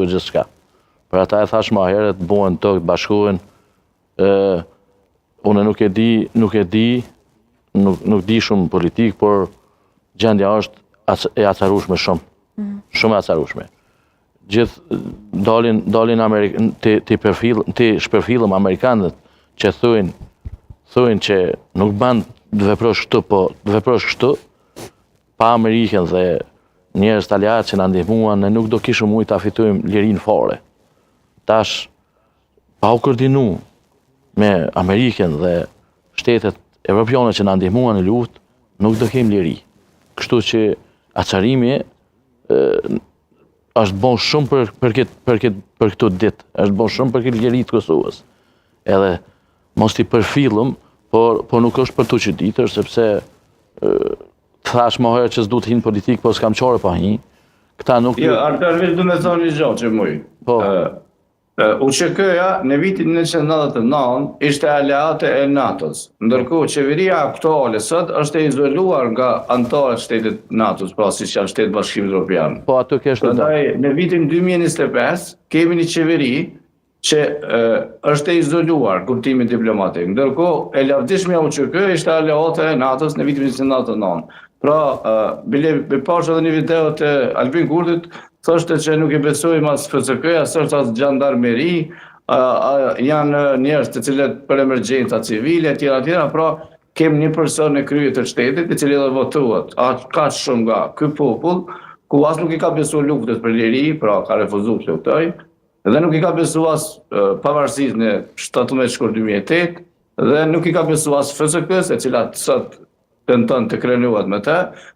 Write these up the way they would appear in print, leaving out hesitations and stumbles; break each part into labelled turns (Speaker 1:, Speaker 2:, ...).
Speaker 1: gjithçka. Për ata e thash më herët, buen tokë, bashkohen. Unë nuk di shumë politik, por gjendja është e acarueshme shumë. Shumë e acarueshme. Gjithë dalin ti shpërfillëm Amerikanët që thojnë që nuk ban të veprosh kështu, po të veprosh kështu, pa Amerikën dhe njerëz italianë që na ndihmuan, ne nuk do kishim mujt ta fitojmë lirinë fare. Tash, pa u koordinu me Amerikën dhe shtetet evropiane që na ndihmuan në luftë, nuk do kemi liri. Kështu që acarimi është bon shumë për këtë ditë, është bon shumë për këtë liri të Kosovës. Edhe mos t'i përfillëm, por nuk është për të çuditër, sepse thash më herë që s'du të hinë politikë, po s'kam qare pa hinë. Këta nuk...
Speaker 2: Jo, Artarvis du me thonë një gjatë që muj.
Speaker 1: Po.
Speaker 2: UÇK-ja në vitin 1999 ishte aleate e NATO-s, ndërkohë qeveria aktuale sot është e izoluar nga anëtarët shtetit NATO-s, pra si që janë shtetë Bashkimit Evropian.
Speaker 1: Po ato kështë të
Speaker 2: në vitin 2025 kemi një qeveri që është e izoluar kuptimin diplomatik, ndërkohë e lavdishmja UÇK ishte aleate e NATO-s në vitin 1999. Pra, bile pash edhe një video të Albin Kurtit, thoshte që nuk i besojmë as FCK-ja, s'është as gjandarmeri, janë njerëz të cilët për emergjenca civile, tjera, pra kem një person në krye të shtetit, i cili do votuat, ka shumë nga ky popull, ku as nuk i ka besu luftës për liri, pra ka refuzu të luftoj, dhe nuk i ka besu as pavarësisht në 17 shkurt 2008, dhe nuk i ka besu as FCK-s, e cilat sot tenton të krenuat me të,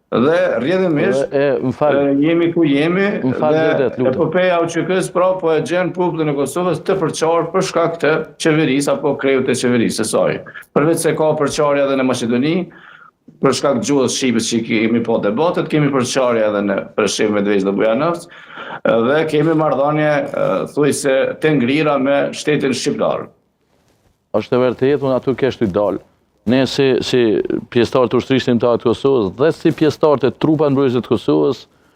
Speaker 2: dhe rrjedhimisht jemi ku jemi, dhe epopeja UÇK-s pra po e gjen popullin e Kosovës të përqarë për shkak të qeverisë apo krejut e qeverisë e saj. Përveç se ka përqarja edhe në Maqedoni, për shkak gjuhës shqipës që kemi po debatet, kemi përqarja edhe në Preshevë, Medvegjë dhe Bujanovc, dhe kemi marrëdhënie thuajse të ngrira me shtetin shqiptar.
Speaker 1: Është e vërtetë, unë aty kesh të dalë. Ne si pjesëtarë të ushtrisë ndërkombëtare të Kosovës dhe si pjesëtarë të trupa mbrojtëse të Kosovës